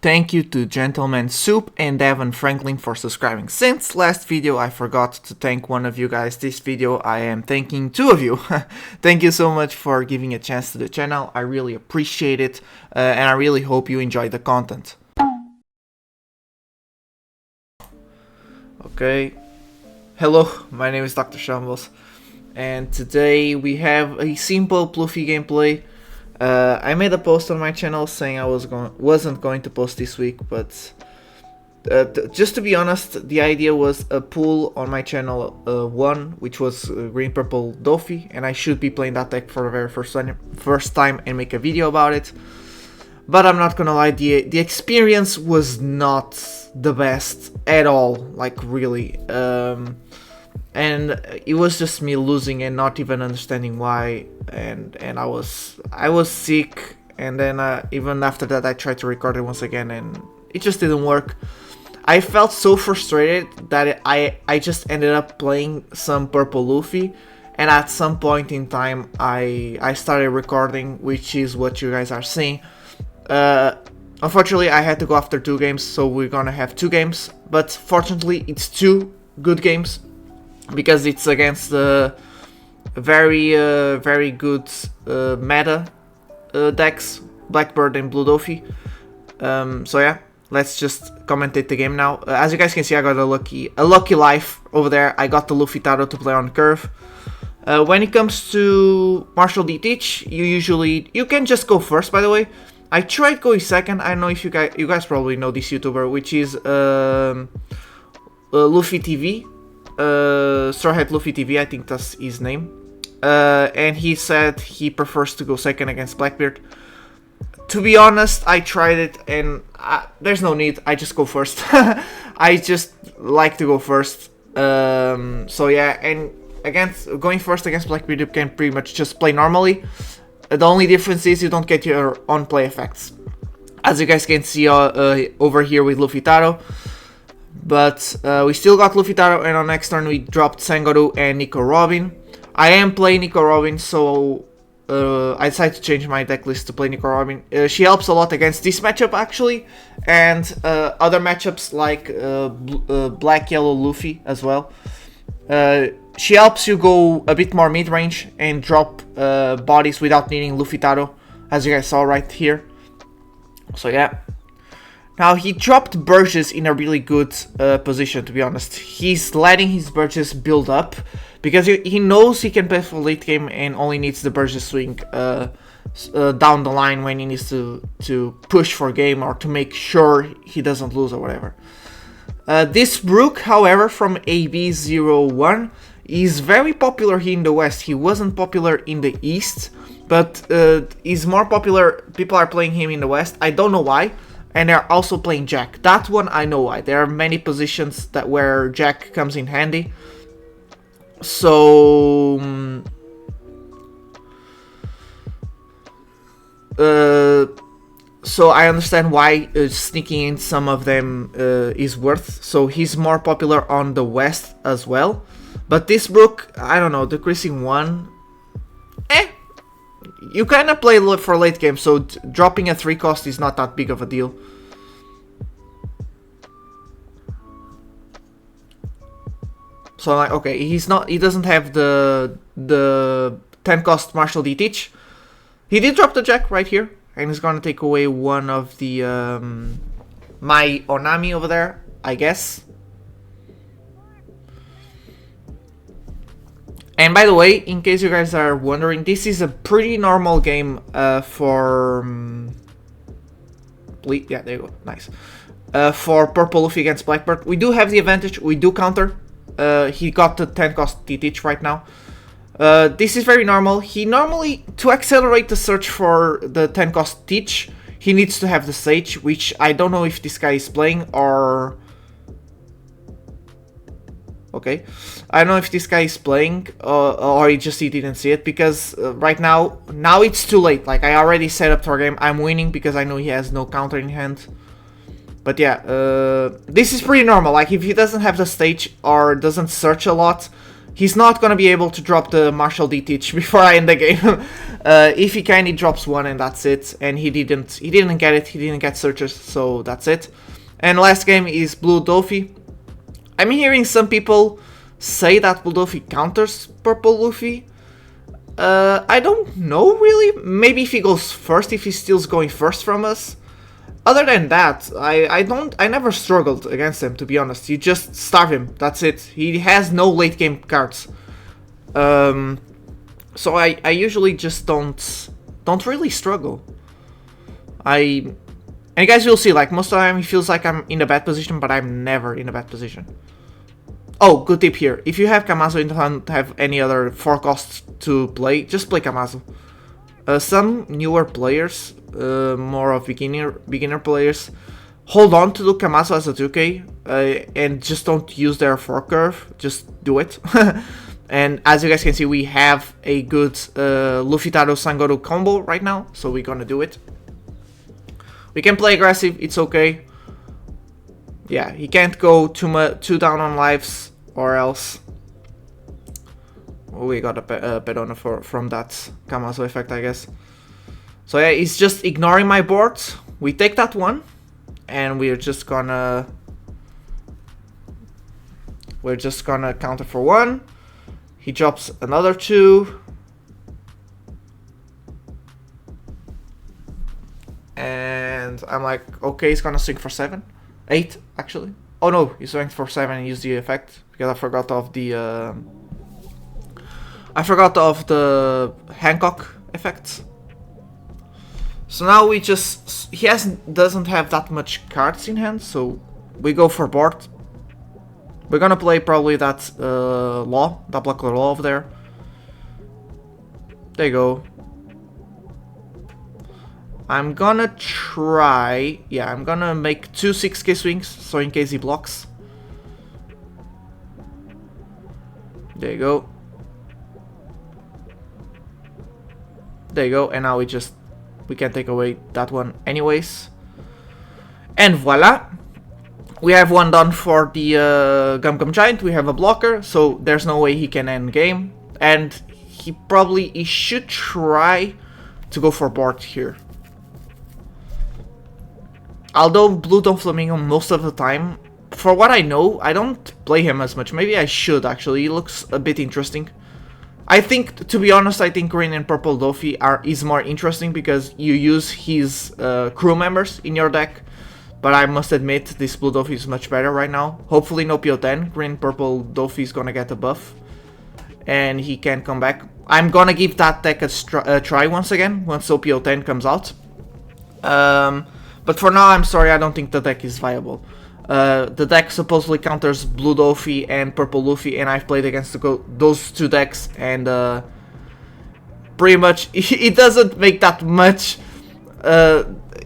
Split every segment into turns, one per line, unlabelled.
Thank you to Gentleman Soup and Devon Franklin for subscribing. Since last video I forgot to thank one of you guys. This video I am thanking two of you. Thank you so much for giving a chance to the channel. I really appreciate it and I really hope you enjoy the content. Okay. Hello, my name is Dr. Shambles and today we have a simple Luffy gameplay. I made a post on my channel saying I wasn't going to post this week, but just to be honest, the idea was a pool on my channel, one, which was green purple Doffy, and I should be playing that deck for the very first time and make a video about it. But I'm not gonna lie, the experience was not the best at all, like really. And it was just me losing and not even understanding why, and I was sick, and then even after that I tried to record it once again and it just didn't work. I felt so frustrated that I just ended up playing some purple Luffy, and at some point in time I started recording, which is what you guys are seeing. Unfortunately I had to go after 2 games, so we're gonna have 2 games, but fortunately it's 2 good games, because it's against the very good meta decks, Blackbeard and Blue Doffy. So yeah, let's just commentate the game now. As you guys can see, I got a lucky life over there. I got the Luffy Taro to play on curve. When it comes to Marshall D Teach, you can just go first. By the way, I tried going second. I don't know if you guys probably know this YouTuber, which is Luffy TV. Straw Hat Luffy TV, I think that's his name, and he said he prefers to go second against Blackbeard. To be honest, I tried it and there's no need, I just go first. I just like to go first, so yeah, and going first against Blackbeard you can pretty much just play normally. The only difference is you don't get your own play effects, as you guys can see over here with Luffy Taro. But we still got Luffy Taro, and on next turn we dropped Sangoru and Nico Robin. I am playing Nico Robin, so I decided to change my deck list to play Nico Robin. She helps a lot against this matchup actually, and other matchups like Black Yellow Luffy as well. She helps you go a bit more mid-range and drop bodies without needing Luffy Taro, as you guys saw right here. So yeah. Now, he dropped Burgess in a really good position, to be honest. He's letting his Burgess build up, because he knows he can play for late game and only needs the Burgess swing down the line when he needs to push for game or to make sure he doesn't lose or whatever. This Brook, however, from AB01 is very popular here in the West. He wasn't popular in the East, but he's more popular. People are playing him in the West. I don't know why. And they're also playing Jack. That one I know why. There are many positions where Jack comes in handy. So so I understand why sneaking in some of them is worth. So he's more popular on the West as well. But this Brook, I don't know, decreasing 1. You kind of play for late game, so dropping a 3 cost is not that big of a deal. So like, okay, he doesn't have the 10 cost Marshall D Teach. He did drop the Jack right here, and he's gonna take away one of the my Onami over there, I guess. And by the way, in case you guys are wondering, this is a pretty normal game for... yeah, there you go, nice. For Purple Luffy against Blackbeard. We do have the advantage, we do counter. He got the 10 cost T-Teach right now. This is very normal. He normally, to accelerate the search for the 10 cost Teach, he needs to have the Sage, which I don't know if this guy is playing or... Okay, I don't know if this guy is playing or he didn't see it, because right now it's too late. Like, I already set up to our game. I'm winning because I know he has no counter in hand. But yeah, this is pretty normal. Like, if he doesn't have the stage or doesn't search a lot, He's not gonna be able to drop the Marshall D Teach before I end the game. If he can, he drops one and that's it. And he didn't get it. He didn't get searches, so that's it. And last game is Blue Doffy. I'm hearing some people say that Blue Doffy counters Purple Luffy. I don't know really. Maybe if he goes first, if he's still going first from us. Other than that, I never struggled against him, to be honest. You just starve him, that's it. He has no late game cards. So I usually just don't really struggle. And you guys will see, like, most of the time he feels like I'm in a bad position, but I'm never in a bad position. Oh, good tip here. If you have Kamazo and don't have any other 4 costs to play, just play Kamazo. Some newer players, more of beginner players, hold on to the Kamazo as a 2k and just don't use their 4 curve, just do it. And as you guys can see, we have a good Luffy Taro Sangoru combo right now, so we're gonna do it. We can play aggressive, it's okay. Yeah, he can't go too down on lives, or else we got a Pedona from that Kamazo effect, I guess. So yeah, he's just ignoring my board. We take that one, and we're just gonna counter for 1. He drops another 2. And I'm like, okay, he's gonna swing for 7. 8, actually. Oh no, he's swing for 7 and use the effect, because I forgot of the Hancock effect. So now we just, doesn't have that much cards in hand, so we go for board. We're gonna play probably that law, that Blackbeard law over there. There you go. I'm gonna try, yeah, I'm gonna make 2 6k swings, so in case he blocks. There you go. There you go, and now we can take away that one anyways. And voila! We have one done for the Gum Gum Giant, we have a blocker, so there's no way he can end game. And he should try to go for board here. Although Blue Doffy most of the time, for what I know, I don't play him as much. Maybe I should actually, he looks a bit interesting. I think, to be honest, I think Green and Purple Doffy is more interesting because you use his crew members in your deck. But I must admit, this Blue Doffy is much better right now. Hopefully in OP09, Green Purple Doffy is gonna get a buff. And he can come back. I'm gonna give that deck a try once again, once OP09 comes out. But for now, I'm sorry, I don't think the deck is viable. The deck supposedly counters Blue Doffy and Purple Luffy, and I've played against those 2 decks, and pretty much it doesn't make that much.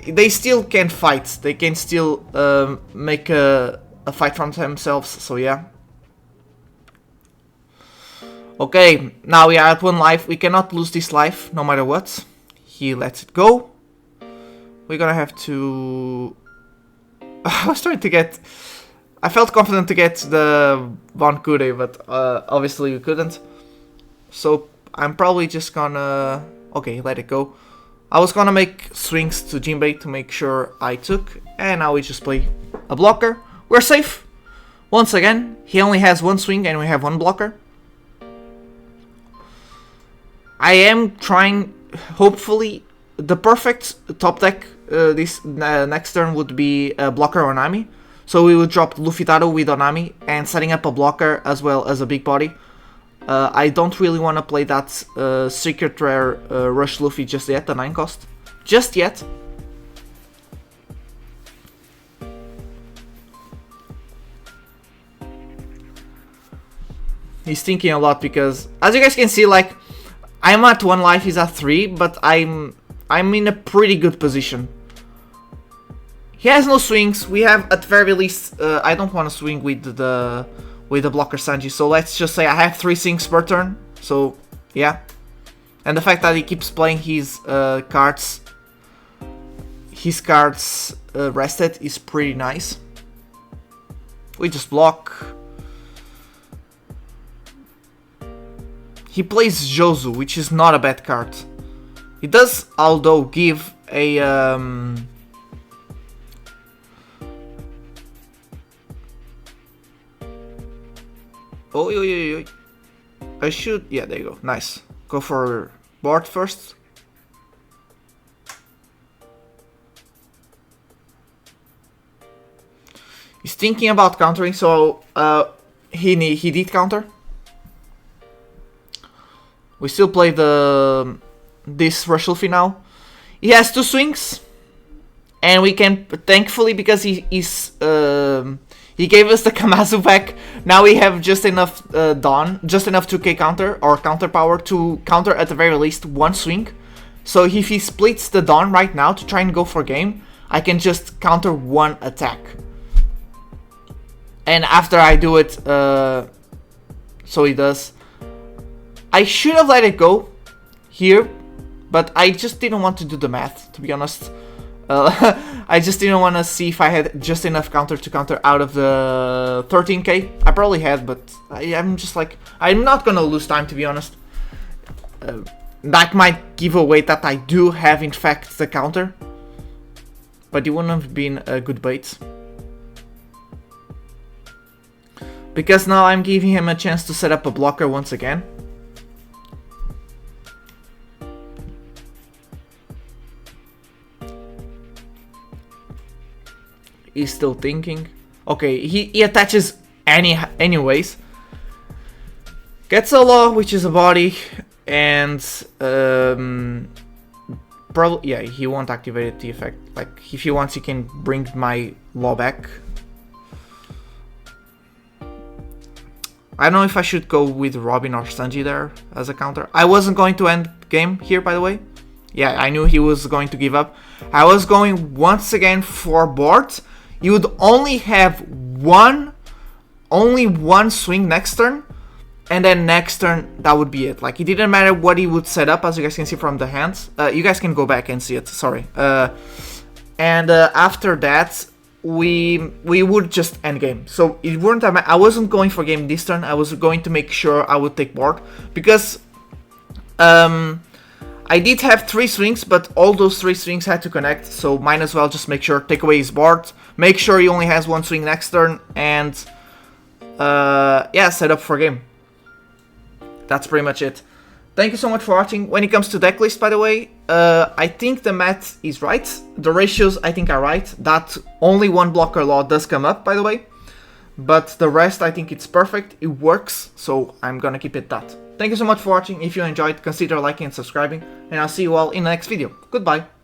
They still can fight. They can still make a fight from themselves. So yeah. Okay, now we are at 1 life. We cannot lose this life, no matter what. He lets it go. We're gonna have to... I was trying to get... I felt confident to get the Von Kure, but obviously we couldn't. So I'm probably just gonna... Okay, let it go. I was gonna make swings to Jinbei to make sure I took, and now we just play a blocker. We're safe! Once again, he only has 1 swing and we have 1 blocker. I am trying, hopefully, the perfect top deck this next turn would be a blocker Onami. So we would drop Luffy Taro with Onami and setting up a blocker as well as a big body. I don't really want to play that Secret Rare Rush Luffy just yet, the 9 cost. Just yet. He's thinking a lot because, as you guys can see, like, I'm at 1 life, he's at 3, but I'm in a pretty good position. He has no swings. We have, at very least, I don't want to swing with the blocker Sanji, so let's just say I have 3 swings per turn. So yeah, and the fact that he keeps playing his cards rested is pretty nice. We just block. he plays Jozu, which is not a bad card. He does, although, give a... Oh, I should... Yeah, there you go. Nice. Go for board first. He's thinking about countering, so he did counter. We still play this rush Luffy now. He has 2 swings, and we can, thankfully, because he gave us the Kamazu back. Now we have just enough Dawn, just enough 2k counter or counter power to counter at the very least 1 swing. So if he splits the Dawn right now to try and go for game, I can just counter 1 attack. And after I do it, so he does. I should have let it go here, but I just didn't want to do the math, to be honest. I just didn't want to see if I had just enough counter to counter out of the 13k. I probably had, but I'm just like, I'm not gonna lose time, to be honest. That might give away that I do have, in fact, the counter. But it wouldn't have been a good bait. Because now I'm giving him a chance to set up a blocker once again. He's still thinking. Okay, he attaches anyways. Gets a law, which is a body, and probably, yeah, he won't activate the effect. Like, if he wants, he can bring my law back. I don't know if I should go with Robin or Sanji there as a counter. I wasn't going to end game here, by the way. Yeah, I knew he was going to give up. I was going once again for board. You would only have only one swing next turn, and then next turn that would be it. Like, it didn't matter what he would set up, as you guys can see from the hands. You guys can go back and see it. Sorry. And after that, we would just end game. So it wouldn't have, I wasn't going for game this turn. I was going to make sure I would take board, because I did have 3 swings, but all those 3 swings had to connect, so might as well just make sure, take away his board, make sure he only has 1 swing next turn, and yeah, set up for game. That's pretty much it. Thank you so much for watching. When it comes to decklist, by the way, I think the math is right. The ratios, I think, are right. That only 1 blocker law does come up, by the way. But the rest, I think it's perfect. It works, so I'm gonna keep it that. Thank you so much for watching. If you enjoyed, consider liking and subscribing. And I'll see you all in the next video. Goodbye.